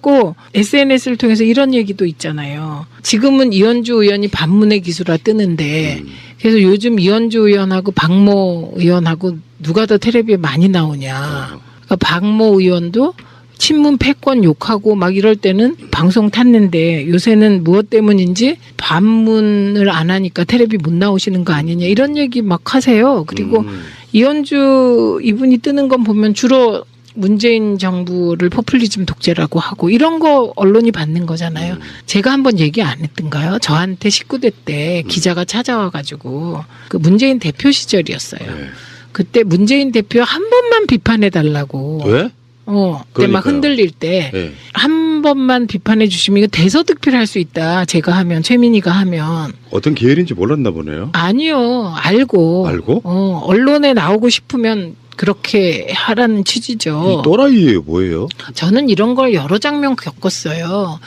고 SNS를 통해서 이런 얘기도 있잖아요. 지금은 이현주 의원이 반문의 기수라 뜨는데 그래서 요즘 이현주 의원하고 박모 의원하고 누가 더 텔레비에 많이 나오냐. 그러니까 박모 의원도 친문 패권 욕하고 막 이럴 때는 방송 탔는데 요새는 무엇 때문인지 반문을 안 하니까 텔레비 못 나오시는 거 아니냐 이런 얘기 막 하세요. 그리고 이현주 이분이 뜨는 건 보면 주로 문재인 정부를 포퓰리즘 독재라고 하고 이런 거 언론이 받는 거잖아요. 제가 한번 얘기 안 했던가요? 저한테 19대 때 기자가 찾아와가지고 그 문재인 대표 시절이었어요. 네. 그때 문재인 대표 한 번만 비판해달라고. 왜? 그때 막 흔들릴 때 한 네. 번만 비판해 주시면 이거 대서특필 할 수 있다. 제가 하면 최민희가 하면. 어떤 계열인지 몰랐나 보네요. 아니요. 알고. 언론에 나오고 싶으면 그렇게 하라는 취지죠. 이 또라이예요, 뭐예요? 저는 이런 걸 여러 장면 겪었어요.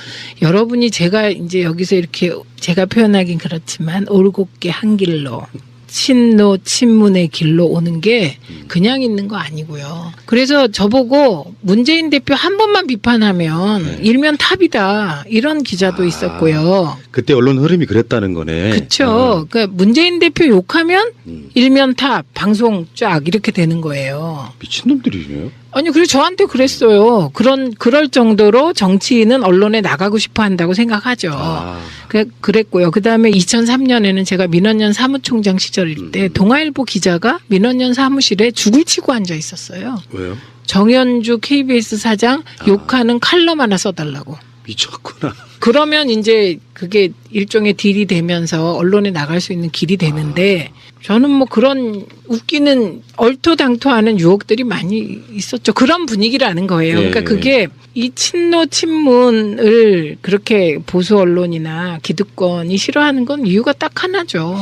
여러분이 제가 이제 여기서 이렇게 제가 표현하긴 그렇지만 올곧게 한 길로 친노 친문의 길로 오는 게 그냥 있는 거 아니고요. 그래서 저보고 문재인 대표 한 번만 비판하면 일면 탑이다 이런 기자도 있었고요. 그때 언론 흐름이 그랬다는 거네. 그렇죠. 그러니까 문재인 대표 욕하면 일면 탑 방송 쫙 이렇게 되는 거예요. 미친놈들이네요. 아니, 그래서 저한테 그랬어요. 그럴 정도로 정치인은 언론에 나가고 싶어 한다고 생각하죠. 그랬고요. 그 다음에 2003년에는 제가 민원연 사무총장 시절일 때 동아일보 기자가 민원연 사무실에 죽을 치고 앉아 있었어요. 왜요? 정현주 KBS 사장 욕하는 칼럼 하나 써달라고. 미쳤구나. 그러면 이제 그게 일종의 딜이 되면서 언론에 나갈 수 있는 길이 되는데 저는 뭐 그런 웃기는 얼토당토하는 유혹들이 많이 있었죠. 그런 분위기라는 거예요. 그러니까 그게 이 친노 친문을 그렇게 보수 언론이나 기득권이 싫어하는 건 이유가 딱 하나죠.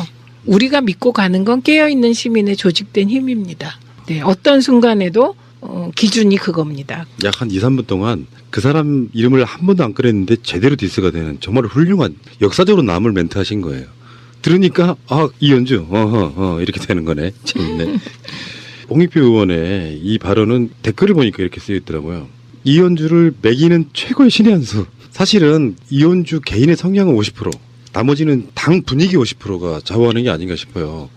우리가 믿고 가는 건 깨어있는 시민의 조직된 힘입니다. 네, 어떤 순간에도 기준이 그겁니다. 약 한 2, 3분 동안 그 사람 이름을 한 번도 안 꺼냈는데 제대로 디스가 되는 정말 훌륭한 역사적으로 남을 멘트 하신 거예요. 들으니까 이현주 이렇게 되는 거네. 재밌네. 홍익표 의원의 이 발언은 댓글을 보니까 이렇게 쓰여 있더라고요. 이현주를 매기는 최고의 신의 한 수. 사실은 이현주 개인의 성향은 50%, 나머지는 당 분위기 50%가 좌우하는 게 아닌가 싶어요.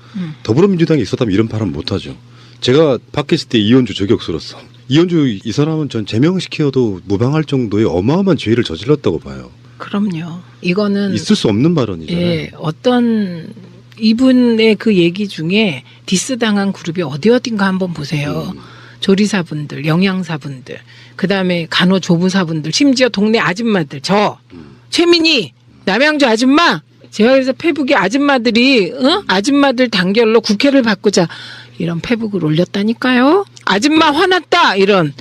더불어민주당이 있었다면 이런 발언 못하죠. 제가 팟캐스트 때 이현주 저격수로서 이현주 이 사람은 전 제명시켜도 무방할 정도의 어마어마한 죄를 저질렀다고 봐요. 그럼요. 이거는 있을 수 없는 발언이잖아요. 예, 어떤 이분의 그 얘기 중에 디스 당한 그룹이 어딘가 한번 보세요. 조리사분들, 영양사분들, 그다음에 간호조무사분들, 심지어 동네 아줌마들, 최민희, 남양주 아줌마. 제가 그래서 페북에 아줌마들이 아줌마들 단결로 국회를 바꾸자 이런 페북을 올렸다니까요. 아줌마 화났다 이런.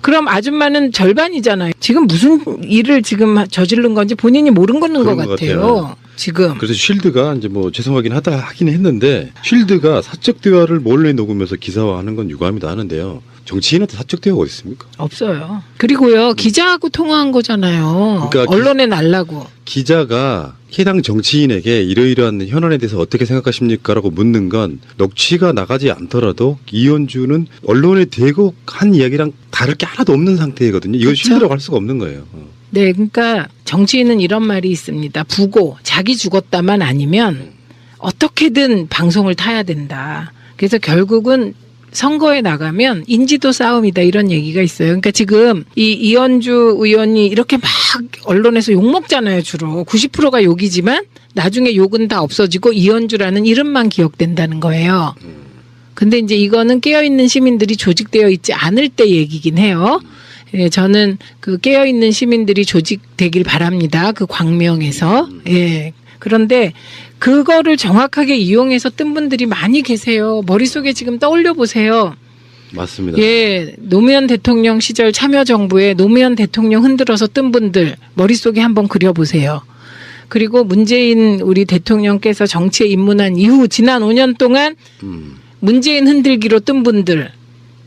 그럼 아줌마는 절반이잖아요. 지금 무슨 일을 지금 저지른 건지 본인이 모르는 것 같아요. 지금. 그래서 쉴드가 이제 뭐 죄송하긴 하긴 했는데 쉴드가 사적 대화를 몰래 녹으면서 기사화하는 건 유감이다 하는데요. 정치인한테 사적 대화가 어디 있습니까? 없어요. 그리고요 기자하고 통화한 거잖아요. 그러니까 언론에 날라고. 기자가 해당 정치인에게 이러이러한 현안에 대해서 어떻게 생각하십니까? 라고 묻는 건 녹취가 나가지 않더라도 이현주는 언론에 대고 한 이야기랑 다를 게 하나도 없는 상태거든요. 이건 그렇죠? 쉴드라고 할 수가 없는 거예요. 네, 그러니까 정치인은 이런 말이 있습니다. 부고 자기 죽었다만 아니면 어떻게든 방송을 타야 된다. 그래서 결국은 선거에 나가면 인지도 싸움이다 이런 얘기가 있어요. 그러니까 지금 이 이현주 의원이 이렇게 막 언론에서 욕 먹잖아요. 주로 90%가 욕이지만 나중에 욕은 다 없어지고 이현주라는 이름만 기억된다는 거예요. 근데 이제 이거는 깨어있는 시민들이 조직되어 있지 않을 때 얘기긴 해요. 예, 저는 그 깨어있는 시민들이 조직되길 바랍니다. 그 광명에서. 예. 그런데 그거를 정확하게 이용해서 뜬 분들이 많이 계세요. 머릿속에 지금 떠올려 보세요. 맞습니다. 예, 노무현 대통령 시절 참여정부에 노무현 대통령 흔들어서 뜬 분들 머릿속에 한번 그려보세요. 그리고 문재인 우리 대통령께서 정치에 입문한 이후 지난 5년 동안 문재인 흔들기로 뜬 분들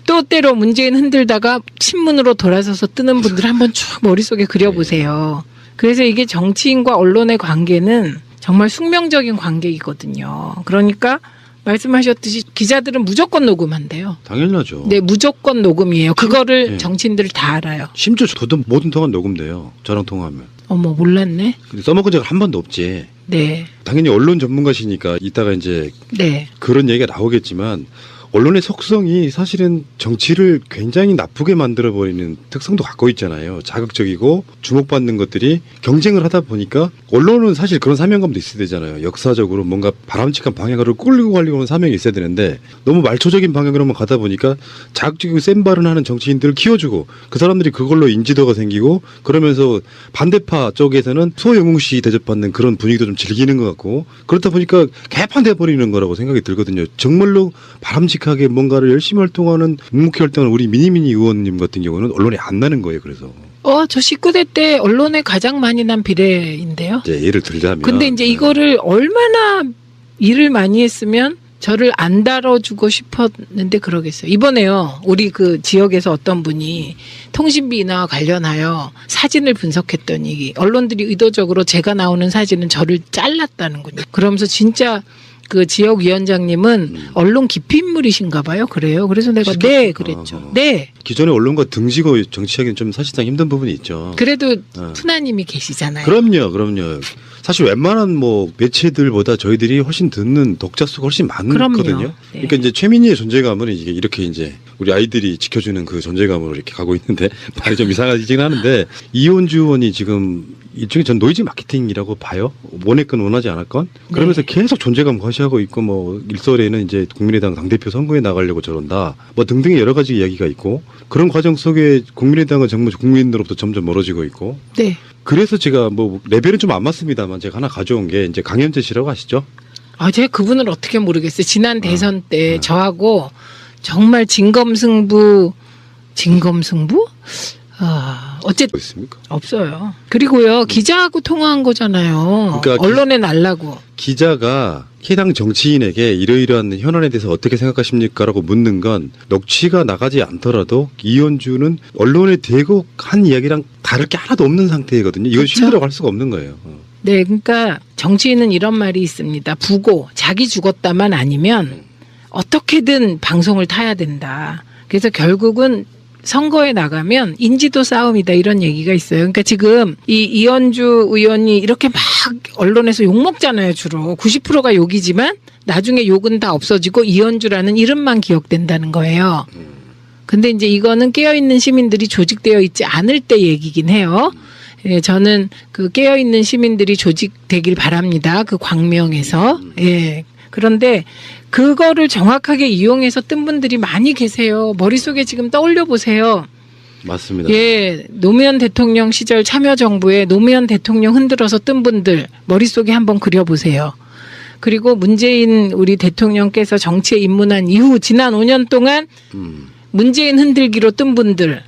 또 때로 문재인 흔들다가 친문으로 돌아서서 뜨는 분들 한번 쭉 머릿속에 그려보세요. 그래서 이게 정치인과 언론의 관계는 정말 숙명적인 관계이거든요. 그러니까 말씀하셨듯이 기자들은 무조건 녹음한대요. 당연하죠. 네, 무조건 녹음이에요. 그거를 네. 정치인들 다 알아요. 심지어 저도 모든 통화 녹음돼요. 저랑 통화하면. 어머, 몰랐네. 근데 써먹은 적은 한 번도 없지. 네, 당연히 언론 전문가시니까 이따가 이제 네, 그런 얘기가 나오겠지만 언론의 속성이 사실은 정치를 굉장히 나쁘게 만들어버리는 특성도 갖고 있잖아요. 자극적이고 주목받는 것들이 경쟁을 하다 보니까 언론은 사실 그런 사명감도 있어야 되잖아요. 역사적으로 뭔가 바람직한 방향으로 끌고 가려고 하는 사명이 있어야 되는데 너무 말초적인 방향으로만 가다 보니까 자극적이고 센 발언 하는 정치인들을 키워주고 그 사람들이 그걸로 인지도가 생기고 그러면서 반대파 쪽에서는 소영웅 씨 대접받는 그런 분위기도 좀 즐기는 것 같고 그렇다 보니까 개판돼버리는 거라고 생각이 들거든요. 정말로 바람직하게 뭔가를 열심히 활동하는 묵묵히 활동하는 우리 미니미니 의원님 같은 경우는 언론에 안 나는 거예요. 그래서 저 19대 때 언론에 가장 많이 난 비례인데요. 이제 예를 들자면 근데 이제 이거를 얼마나 일을 많이 했으면 저를 안 다뤄주고 싶었는데 그러겠어요. 이번에요. 우리 그 지역에서 어떤 분이 통신비 인하와 관련하여 사진을 분석했더니 언론들이 의도적으로 제가 나오는 사진은 저를 잘랐다는군요. 그러면서 진짜 그 지역 위원장님은 언론 기피 인물이신가 봐요. 그래요. 그래서 내가 네 그랬죠. 네. 기존의 언론과 등지고 정치하기는 좀 사실상 힘든 부분이 있죠. 그래도 푸나님이 계시잖아요. 그럼요. 사실 웬만한 뭐 매체들보다 저희들이 훨씬 듣는 독자 수가 훨씬 많거든요. 그럼요. 네. 그러니까 이제 최민희의 존재감은 이게 이렇게 이제 우리 아이들이 지켜주는 그 존재감으로 이렇게 가고 있는데 말이 좀 이상하긴 하는데 이혼주 의원이 지금 일종의 전 노이즈 마케팅이라고 봐요. 원했건 원하지 않았건 그러면서 네. 계속 존재감 과시하고 있고 뭐 일설에는 이제 국민의당 당대표 선거에 나가려고 저런다 뭐 등등의 여러 가지 이야기가 있고 그런 과정 속에 국민의당은 정말 국민들로부터 점점 멀어지고 있고 네. 그래서 제가 뭐 레벨은 좀 안 맞습니다만 제가 하나 가져온 게 이제 강현재 씨라고 아시죠? 제가 그분을 어떻게 모르겠어요. 지난 대선 때 저하고 정말 진검승부? 어쨌든 뭐 있습니까? 없어요. 그리고요 기자하고 통화한 거잖아요. 그러니까 언론에 날라고. 기자가 해당 정치인에게 이러이러한 현안에 대해서 어떻게 생각하십니까라고 묻는 건 녹취가 나가지 않더라도 이현주는 언론에 대고 한 이야기랑 다를 게 하나도 없는 상태거든요. 이건 그쵸? 신뢰라고 할 수가 없는 거예요. 네, 그러니까 정치인은 이런 말이 있습니다. 부고 자기 죽었다만 아니면 어떻게든 방송을 타야 된다. 그래서 결국은 선거에 나가면 인지도 싸움이다 이런 얘기가 있어요. 그러니까 지금 이 이현주 의원이 이렇게 막 언론에서 욕 먹잖아요. 주로 90%가 욕이지만 나중에 욕은 다 없어지고 이현주라는 이름만 기억된다는 거예요. 근데 이제 이거는 깨어있는 시민들이 조직되어 있지 않을 때 얘기긴 해요. 예, 저는 그 깨어있는 시민들이 조직되길 바랍니다. 그 광명에서. 예. 그런데 그거를 정확하게 이용해서 뜬 분들이 많이 계세요. 머릿속에 지금 떠올려 보세요. 맞습니다. 예, 노무현 대통령 시절 참여정부에 노무현 대통령 흔들어서 뜬 분들 머릿속에 한번 그려보세요. 그리고 문재인 우리 대통령께서 정치에 입문한 이후 지난 5년 동안 문재인 흔들기로 뜬 분들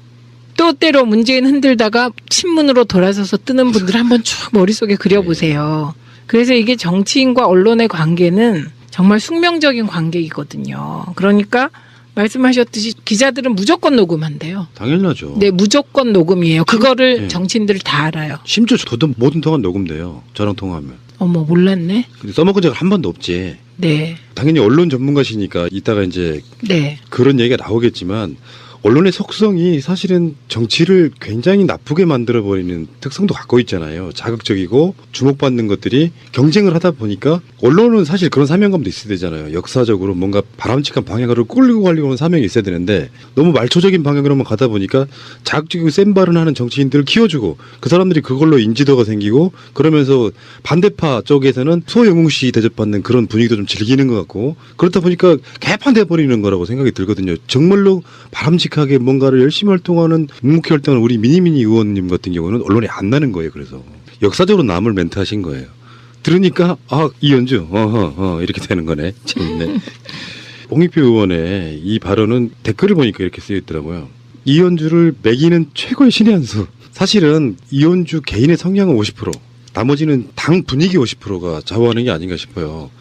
또 때로 문재인 흔들다가 친문으로 돌아서서 뜨는 분들 한번 쭉 머릿속에 그려보세요. 그래서 이게 정치인과 언론의 관계는 정말 숙명적인 관계이거든요. 그러니까 말씀하셨듯이 기자들은 무조건 녹음한대요. 당연하죠. 네, 무조건 녹음이에요. 그거를 네. 정치인들 다 알아요. 심지어 저도 모든 통화 녹음돼요. 저랑 통화하면. 어머, 몰랐네. 근데 써먹은 적은 한 번도 없지. 네, 당연히 언론 전문가시니까 이따가 이제 네, 그런 얘기가 나오겠지만 언론의 속성이 사실은 정치를 굉장히 나쁘게 만들어버리는 특성도 갖고 있잖아요. 자극적이고 주목받는 것들이 경쟁을 하다 보니까 언론은 사실 그런 사명감도 있어야 되잖아요. 역사적으로 뭔가 바람직한 방향으로 끌고 가려고 하는 사명이 있어야 되는데 너무 말초적인 방향으로만 가다 보니까 자극적이고 센 발언 하는 정치인들을 키워주고 그 사람들이 그걸로 인지도가 생기고 그러면서 반대파 쪽에서는 소영웅 씨 대접받는 그런 분위기도 좀 즐기는 것 같고 그렇다 보니까 개판돼버리는 거라고 생각이 들거든요. 정말로 바람직하게 뭔가를 열심히 활동하는 묵묵히 활동하는 우리 미니미니 의원님 같은 경우는 언론에 안 나는 거예요. 그래서 역사적으로 남을 멘트 하신 거예요. 들으니까 이현주 이렇게 되는 거네. 재밌네. 홍익표 의원의 이 발언은 댓글을 보니까 이렇게 쓰여 있더라고요. 이현주를 매기는 최고의 신의 한 수. 사실은 이현주 개인의 성향은 50%, 나머지는 당 분위기 50%가 좌우하는 게 아닌가 싶어요.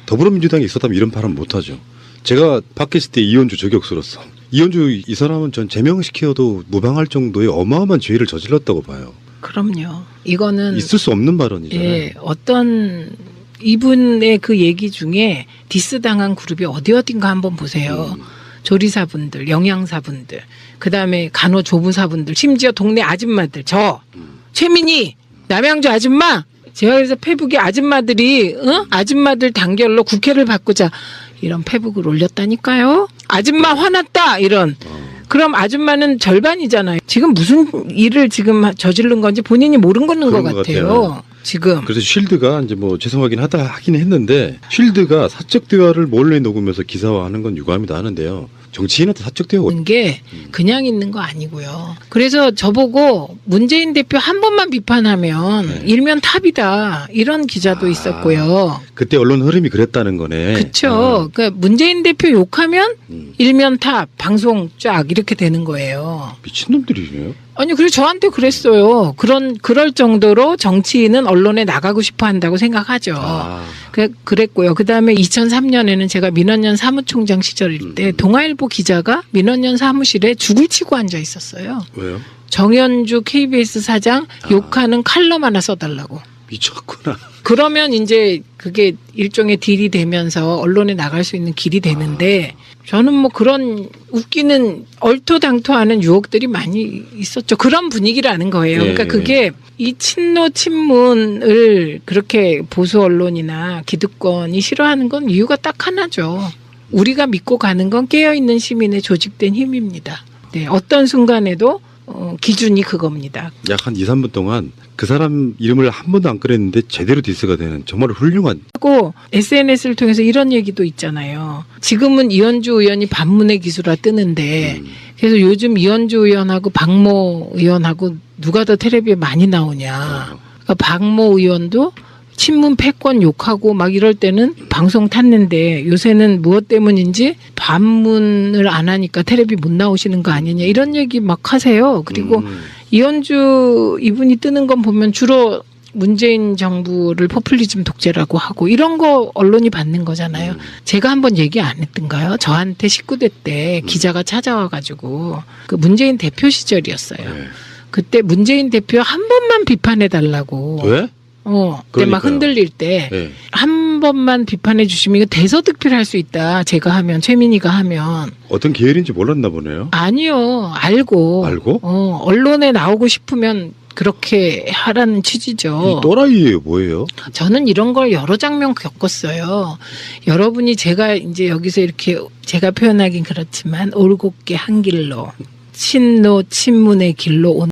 더불어민주당이 있었다면 이런 발언 못하죠. 제가 밖에 있을 때 이현주 저격수로서 이현주 이 사람은 전 제명시켜도 무방할 정도의 어마어마한 죄를 저질렀다고 봐요. 그럼요. 이거는 있을 수 없는 발언이잖아요. 예, 어떤 이분의 그 얘기 중에 디스당한 그룹이 어딘가 한번 보세요. 조리사분들, 영양사분들, 그다음에 간호조무사분들, 심지어 동네 아줌마들, 최민희, 남양주 아줌마, 제가 그래서 페북에 아줌마들이 아줌마들 단결로 국회를 바꾸자 이런 페북을 올렸다니까요. 아줌마 화났다 이런. 그럼 아줌마는 절반이잖아요. 지금 무슨 일을 지금 저지른 건지 본인이 모르는 것 그런 같아요. 지금. 그래서 쉴드가 이제 뭐 죄송하긴 하긴 했는데 쉴드가 사적 대화를 몰래 녹으면서 기사화하는 건 유감이다 하는데요. 정치인한테 사적 대화가 있는 게 그냥 있는 거 아니고요. 그래서 저보고 문재인 대표 한 번만 비판하면 일면 탑이다 이런 기자도 있었고요. 그때 언론 흐름이 그랬다는 거네. 그렇죠. 그러니까 문재인 대표 욕하면 일면 탑, 방송 쫙 이렇게 되는 거예요. 미친놈들이네요. 아니, 그리고 저한테 그랬어요. 그럴 정도로 정치인은 언론에 나가고 싶어 한다고 생각하죠. 그랬고요. 그 다음에 2003년에는 제가 민원연 사무총장 시절일 때 동아일보 기자가 민원연 사무실에 죽을 치고 앉아 있었어요. 왜요? 정현주 KBS 사장 욕하는 칼럼 하나 써달라고. 미쳤구나. 그러면 이제 그게 일종의 딜이 되면서 언론에 나갈 수 있는 길이 되는데 저는 뭐 그런 웃기는 얼토당토하는 유혹들이 많이 있었죠. 그런 분위기라는 거예요. 그러니까 그게 이 친노 친문을 그렇게 보수 언론이나 기득권이 싫어하는 건 이유가 딱 하나죠. 우리가 믿고 가는 건 깨어있는 시민의 조직된 힘입니다. 네, 어떤 순간에도 기준이 그겁니다. 약 한 2, 3분 동안 그 사람 이름을 한 번도 안 꺼냈는데 제대로 디스가 되는 정말 훌륭한. 하고 SNS를 통해서 이런 얘기도 있잖아요. 지금은 이현주 의원이 반문의 기수라 뜨는데 그래서 요즘 이현주 의원하고 박모 의원하고 누가 더 텔레비에 많이 나오냐. 그러니까 박모 의원도 친문 패권 욕하고 막 이럴 때는 방송 탔는데 요새는 무엇 때문인지 반문을 안 하니까 텔레비 못 나오시는 거 아니냐 이런 얘기 막 하세요. 그리고 이현주 이분이 뜨는 건 보면 주로 문재인 정부를 포퓰리즘 독재라고 하고 이런 거 언론이 받는 거잖아요. 제가 한번 얘기 안 했던가요? 저한테 19대 때 기자가 찾아와가지고 그 문재인 대표 시절이었어요. 그때 문재인 대표 한 번만 비판해달라고. 왜? 그때 막 흔들릴 때 한 번만 비판해 주시면 이거 대서특필 할 수 있다. 제가 하면 최민희가 하면 어떤 계열인지 몰랐나 보네요. 아니요. 알고 언론에 나오고 싶으면 그렇게 하라는 취지죠. 이 또라이예요, 뭐예요? 저는 이런 걸 여러 장면 겪었어요. 여러분이 제가 이제 여기서 이렇게 제가 표현하긴 그렇지만 올곧게 한 길로 친노 친문의 길로 온